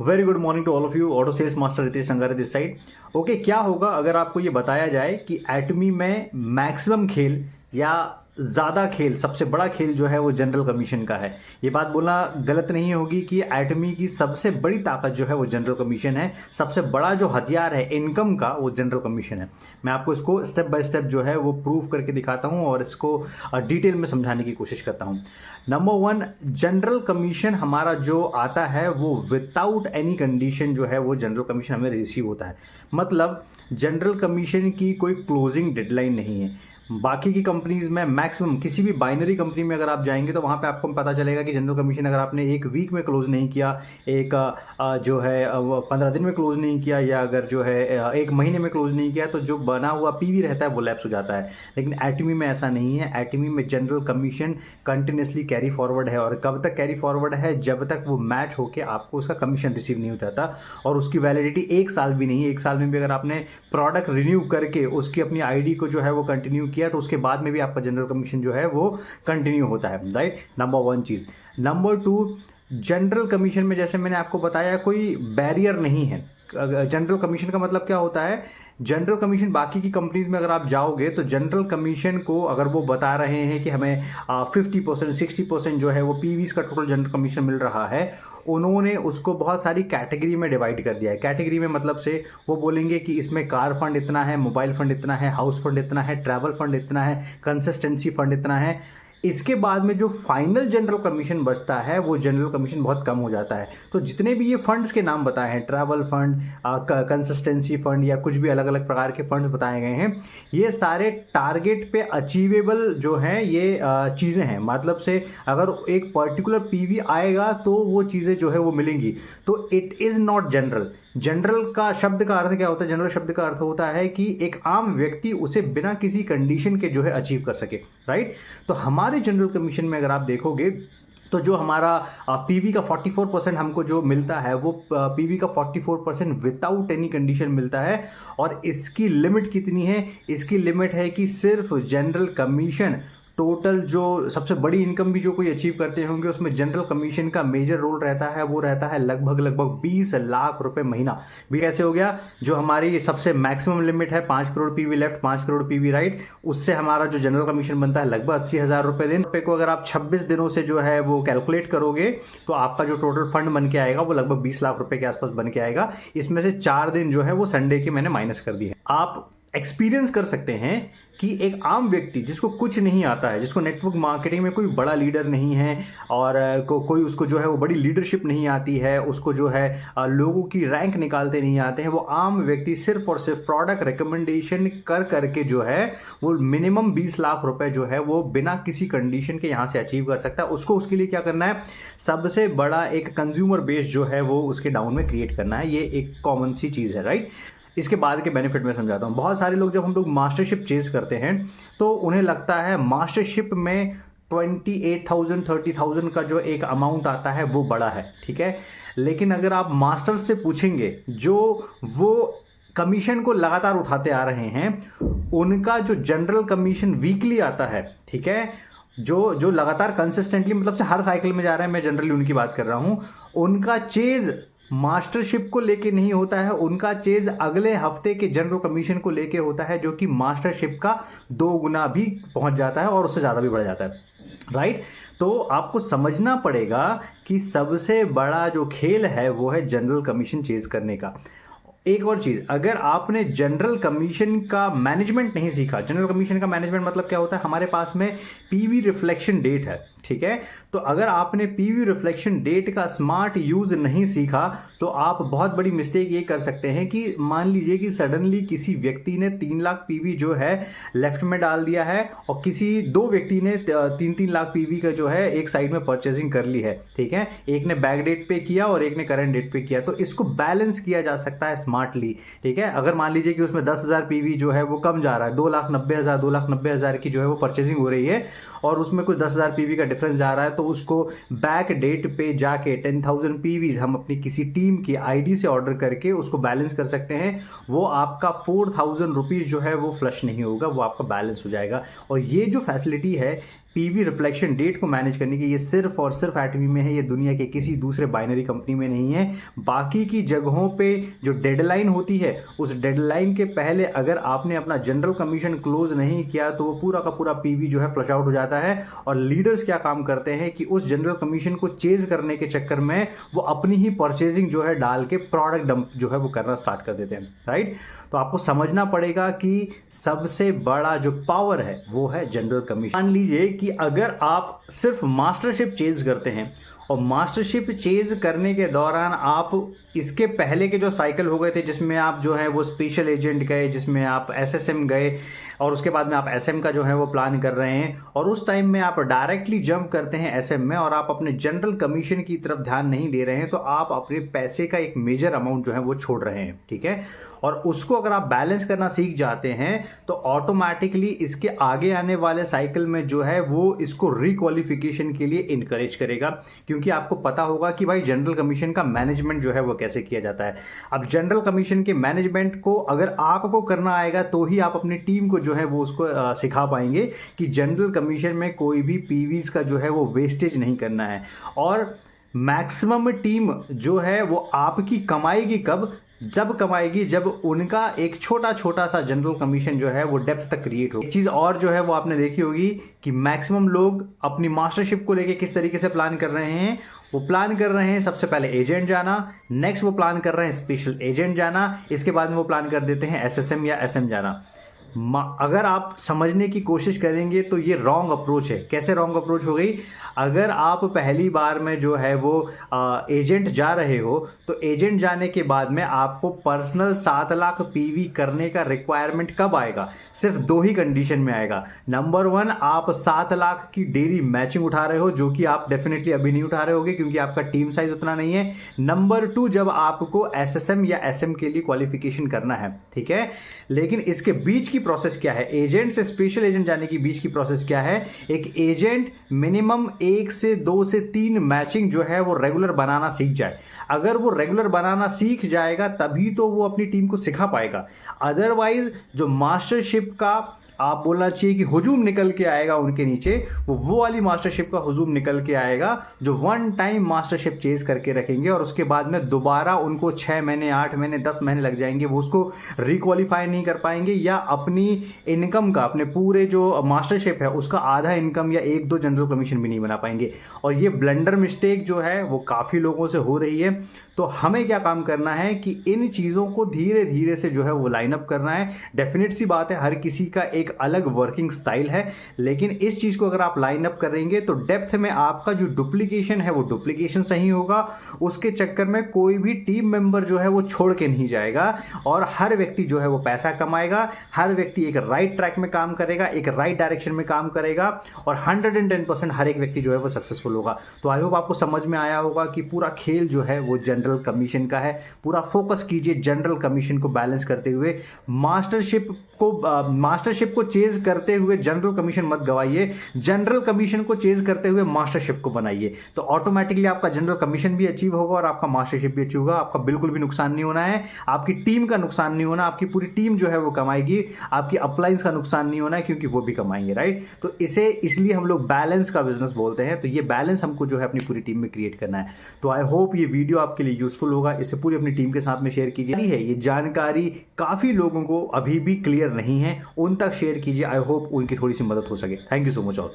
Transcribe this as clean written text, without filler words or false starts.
Very good morning to all of you. Auto sales master Ritesh Sangare this side. Okay, क्या होगा अगर आपको ये बताया जाए कि एटमी में मैक्सिमम खेल या ज़्यादा खेल, सबसे बड़ा खेल जो है वो जनरल कमीशन का है। ये बात बोलना गलत नहीं होगी कि एटमी की सबसे बड़ी ताकत जो है वो जनरल कमीशन है। सबसे बड़ा जो हथियार है इनकम का वो जनरल कमीशन है। मैं आपको इसको स्टेप बाय स्टेप जो है वो प्रूव करके दिखाता हूँ और इसको डिटेल में समझाने की कोशिश करता हूँ। नंबर वन, जनरल कमीशन हमारा जो आता है वो विदाउट एनी कंडीशन जो है वो जनरल कमीशन हमें रिसीव होता है। मतलब जनरल कमीशन की कोई क्लोजिंग डेडलाइन नहीं है। बाकी की कंपनीज में मैक्सिमम, किसी भी बाइनरी कंपनी में अगर आप जाएंगे तो वहाँ पे आपको पता चलेगा कि जनरल कमीशन अगर आपने एक वीक में क्लोज नहीं किया, एक जो है 15 दिन में क्लोज नहीं किया, या अगर जो है एक महीने में क्लोज नहीं किया, तो जो बना हुआ पीवी रहता है वो लैप्स हो जाता है। लेकिन एटमी में ऐसा नहीं है। एटमी में general commission continuously carry forward है, और कब तक कैरी फॉरवर्ड है? जब तक वो मैच होकर आपको उसका कमीशन रिसीव नहीं होता था। और उसकी वैलिडिटी 1 साल भी नहीं है। 1 साल में भी अगर आपने प्रोडक्ट रिन्यू करके उसकी अपनी आईडी को जो है वो कंटिन्यू किया तो उसके बाद में भी आपका जनरल कमीशन जो है वो कंटिन्यू होता है। राइट, नंबर वन चीज। नंबर टू, जनरल कमीशन में जैसे मैंने आपको बताया कोई बैरियर नहीं है। जनरल कमीशन का मतलब क्या होता है? जनरल कमीशन बाकी की कंपनीज में अगर आप जाओगे तो जनरल कमीशन को अगर वो बता रहे हैं कि हमें 50% 60% जो है वो पीवीज का टोटल जनरल कमीशन मिल रहा है, उन्होंने उसको बहुत सारी कैटेगरी में डिवाइड कर दिया है। कैटेगरी में मतलब से वो बोलेंगे कि इसमें कार फंड इतना है, मोबाइल फंड इतना है, हाउस फंड इतना है, ट्रैवल फंड इतना है, कंसिस्टेंसी फंड इतना है। इसके बाद में जो फाइनल जनरल कमीशन बचता है वो जनरल कमीशन बहुत कम हो जाता है। तो जितने भी ये फंड्स के नाम बताए हैं, ट्रैवल फंड, कंसिस्टेंसी फंड या कुछ भी अलग अलग प्रकार के फंड्स बताए गए हैं, ये सारे टारगेट पे अचीवेबल जो हैं ये चीज़ें हैं। मतलब से अगर एक पर्टिकुलर पीवी आएगा तो वो चीज़ें जो है वो मिलेंगी। तो it is not general. General का शब्द का अर्थ क्या होता है? जनरल शब्द का अर्थ होता है कि एक आम व्यक्ति उसे बिना किसी कंडीशन के जो है अचीव कर सके। राइट, तो हमारे जनरल कमीशन में अगर आप देखोगे तो जो हमारा पीवी का 44% हमको जो मिलता है वो पीवी का 44% विदाउट एनी कंडीशन मिलता है। और इसकी लिमिट कितनी है? इसकी लिमिट है कि सिर्फ जनरल कमीशन, टोटल जो सबसे बड़ी इनकम भी जो कोई अचीव करते होंगे उसमें जनरल कमीशन का मेजर रोल रहता है। वो रहता है लगभग 20 लाख रुपए महीना। भी कैसे हो गया? जो हमारी सबसे मैक्सिमम लिमिट है 5 crore PV left, 5 crore PV right, उससे हमारा जो जनरल कमीशन बनता है लगभग 80,000 रुपए दिन को अगर आप 26 दिनों से जो है वो कैलकुलेट करोगे तो आपका जो टोटल फंड बन के आएगा वो लगभग 20 लाख रुपए के आसपास बन के आएगा। इसमें से 4 दिन जो है वो संडे के मैंने माइनस कर दिए। आप एक्सपीरियंस कर सकते हैं कि एक आम व्यक्ति जिसको कुछ नहीं आता है, जिसको नेटवर्क मार्केटिंग में कोई बड़ा लीडर नहीं है और कोई उसको जो है वो बड़ी लीडरशिप नहीं आती है, उसको जो है लोगों की रैंक निकालते नहीं आते हैं, वो आम व्यक्ति सिर्फ और सिर्फ प्रोडक्ट रिकमेंडेशन कर करके जो है वो मिनिमम 20 लाख रुपए जो है वो बिना किसी कंडीशन के यहाँ से अचीव कर सकता है। उसको उसके लिए क्या करना है? सबसे बड़ा एक कंज्यूमर बेस जो है वो उसके डाउन में क्रिएट करना है। ये एक कॉमन सी चीज़ है। राइट, इसके बाद के बेनिफिट में समझाता हूँ। बहुत सारे लोग, जब हम लोग मास्टरशिप चेज करते हैं तो उन्हें लगता है मास्टरशिप में 28,000 30,000 का जो एक अमाउंट आता है वो बड़ा है। ठीक है, लेकिन अगर आप मास्टर्स से पूछेंगे जो वो कमीशन को लगातार उठाते आ रहे हैं, उनका जो जनरल कमीशन वीकली आता है, ठीक है, जो लगातार कंसिस्टेंटली मतलब से हर साइकिल में जा रहे हैं, मैं जनरली उनकी बात कर रहा हूं, उनका चेज मास्टरशिप को लेके नहीं होता है। उनका चेज अगले हफ्ते के जनरल कमीशन को लेके होता है, जो कि मास्टरशिप का 2 गुना भी पहुंच जाता है और उससे ज्यादा भी बढ़ जाता है। राइट, तो आपको समझना पड़ेगा कि सबसे बड़ा जो खेल है वो है जनरल कमीशन चेज करने का। एक और चीज, अगर आपने जनरल कमीशन का मैनेजमेंट नहीं सीखा, जनरल कमीशन का मैनेजमेंट मतलब क्या होता है? हमारे पास में पीवी रिफ्लेक्शन डेट है, ठीक है, तो अगर आपने पीवी रिफ्लेक्शन डेट का स्मार्ट यूज नहीं सीखा तो आप बहुत बड़ी मिस्टेक ये कर सकते हैं कि मान लीजिए कि सडनली किसी व्यक्ति ने 3 लाख पीवी जो है लेफ्ट में डाल दिया है और किसी 2 व्यक्ति ने 3-3 लाख पीवी का जो है एक साइड में परचेजिंग कर ली है। ठीक है, एक ने बैक डेट पे किया और एक ने करंट डेट पे किया, तो इसको बैलेंस किया जा सकता है स्मार्टली। ठीक है, अगर मान लीजिए कि उसमें 10,000 पीवी जो है वो कम जा रहा है, 2,90,000 की जो है वो परचेजिंग हो रही है और उसमें कुछ 10,000 पीवी का डिफरेंस जा रहा है, तो उसको बैक डेट पे जाके 10,000 पीवीज हम अपनी किसी टीम की आईडी से ऑर्डर करके उसको बैलेंस कर सकते हैं। वो आपका 4,000 रुपीज जो है वो फ्लश नहीं होगा, वो आपका बैलेंस हो जाएगा। और ये जो फैसिलिटी है पीवी रिफ्लेक्शन डेट को मैनेज करने की, ये सिर्फ और सिर्फ एटमी में है, ये दुनिया के किसी दूसरे बाइनरी कंपनी में नहीं है। बाकी की जगहों पे जो डेडलाइन होती है, उस डेडलाइन के पहले अगर आपने अपना जनरल कमीशन क्लोज नहीं किया तो वो पूरा का पूरा पीवी जो है फ्लश आउट हो जाता है। और लीडर्स क्या काम करते हैं कि उस जनरल कमीशन को चेज करने के चक्कर में वो अपनी ही परचेजिंग जो है डाल के प्रोडक्ट डंप जो है वो करना स्टार्ट कर देते हैं, राइट। तो आपको समझना पड़ेगा कि सबसे बड़ा जो पावर है वो है जनरल कमीशन। मान लीजिए कि अगर आप सिर्फ मास्टरशिप चेज करते हैं और मास्टरशिप चेज करने के दौरान आप इसके पहले के जो साइकिल हो गए थे जिसमें आप जो है वो स्पेशल एजेंट गए, जिसमें आप एसएसएम गए और उसके बाद में आप एसएम का जो है वो प्लान कर रहे हैं और उस टाइम में आप डायरेक्टली जंप करते हैं एसएम में और आप अपने जनरल कमीशन की तरफ ध्यान नहीं दे रहे हैं, तो आप अपने पैसे का एक मेजर अमाउंट जो है वो छोड़ रहे हैं, ठीक है। और उसको अगर आप बैलेंस करना सीख जाते हैं तो ऑटोमेटिकली इसके आगे आने वाले साइकिल में जो है वो इसको रिक्वालिफिकेशन के लिए इनकरेज करेगा, क्योंकि आपको पता होगा कि भाई जनरल कमीशन का मैनेजमेंट जो है वो कैसे किया जाता है। अब जनरल कमीशन के मैनेजमेंट को अगर आपको करना आएगा तो ही आप अपनी टीम को जो है वो उसको सिखा पाएंगे कि जनरल कमीशन में कोई भी पीवीज का जो है वो वेस्टेज नहीं करना है। और मैक्सिमम टीम जो है वो आपकी कमाएगी कब, जब कमाएगी जब उनका एक छोटा छोटा सा जनरल कमीशन जो है वो डेप्थ तक क्रिएट हो। एक चीज और जो है वो आपने देखी होगी कि मैक्सिमम लोग अपनी मास्टरशिप को लेके किस तरीके से प्लान कर रहे हैं। वो प्लान कर रहे हैं सबसे पहले एजेंट जाना, नेक्स्ट वो प्लान कर रहे हैं स्पेशल एजेंट जाना, इसके बाद में वो प्लान कर देते हैं एसएसएम या एसएम जाना। अगर आप समझने की कोशिश करेंगे तो ये रॉन्ग अप्रोच है। कैसे रॉन्ग अप्रोच हो गई? अगर आप पहली बार में जो है वो एजेंट जा रहे हो तो एजेंट जाने के बाद में आपको पर्सनल 7 लाख पीवी करने का रिक्वायरमेंट कब आएगा? सिर्फ 2 ही कंडीशन में आएगा। नंबर 1, आप 7 लाख की डेली मैचिंग उठा रहे हो, जो कि आप डेफिनेटली अभी नहीं उठा रहे होगे क्योंकि आपका टीम साइज उतना नहीं है। नंबर 2, जब आपको एसएसएम या एसएम के लिए क्वालिफिकेशन करना है, ठीक है। लेकिन इसके बीच की प्रोसेस क्या है? एजेंट से स्पेशल एजेंट जाने की बीच की प्रोसेस क्या है? एक एजेंट मिनिमम 1 से 2 से 3 मैचिंग जो है वो रेगुलर बनाना सीख जाए। अगर वो रेगुलर बनाना सीख जाएगा तभी तो वो अपनी टीम को सिखा पाएगा। अदरवाइज जो मास्टरशिप का आप बोलना चाहिए कि हुजूम निकल के आएगा उनके नीचे, वो वाली मास्टरशिप का हुजूम निकल के आएगा जो 1 टाइम मास्टरशिप चेज करके रखेंगे और उसके बाद में दोबारा उनको 6 महीने 8 महीने 10 महीने लग जाएंगे, वो उसको रिक्वालिफाई नहीं कर पाएंगे या अपनी इनकम का, अपने पूरे जो मास्टरशिप है उसका आधा इनकम या 1-2 जनरल कमीशन भी नहीं बना पाएंगे। और ये ब्लंडर मिस्टेक जो है वो काफ़ी लोगों से हो रही है। तो हमें क्या काम करना है कि इन चीज़ों को धीरे धीरे से जो है वो लाइन अप करना है। डेफिनेट सी बात है, हर किसी का एक अलग वर्किंग स्टाइल है, लेकिन इस चीज़ को अगर आप लाइन अप करेंगे तो डेप्थ में आपका जो डुप्लीकेशन है वो डुप्लीकेशन सही होगा। उसके चक्कर में कोई भी टीम मेंबर जो है वो छोड़ के नहीं जाएगा और हर व्यक्ति जो है वो पैसा कमाएगा, हर व्यक्ति एक राइट ट्रैक में काम करेगा, एक राइट डायरेक्शन में काम करेगा और 110% हर एक व्यक्ति जो है वो सक्सेसफुल होगा। तो आई होप आपको समझ में आया होगा कि पूरा खेल जो है वो जनरल कमीशन का है। पूरा फोकस कीजिए जनरल कमीशन को बैलेंस करते हुए। मास्टरशिप को चेज करते हुए जनरल कमीशन मत गवाइए, जनरल कमीशन को चेज करते हुए मास्टरशिप को बनाइए, तो ऑटोमेटिकली आपका जनरल कमीशन भी अचीव होगा और आपका मास्टरशिप भी अचीव होगा। आपका बिल्कुल भी नुकसान नहीं होना है, आपकी टीम का नुकसान नहीं होना, आपकी पूरी टीम जो है वो कमाएगी, आपकी अपलाइंस का नुकसान नहीं होना है क्योंकि वो भी कमाएंगे, राइट। तो इसे इसलिए हम लोग बैलेंस का बिजनेस बोलते हैं। तो ये बैलेंस हमको जो है अपनी पूरी टीम में क्रिएट करना है। तो आई होप ये वीडियो आपके लिए यूजफुल होगा। इसे पूरी अपनी टीम के साथ में शेयर कीजिए। ये जानकारी काफी लोगों को अभी भी क्लियर नहीं है, उन तक शेयर कीजिए। आई होप उनकी थोड़ी सी मदद हो सके। Thank you so much all.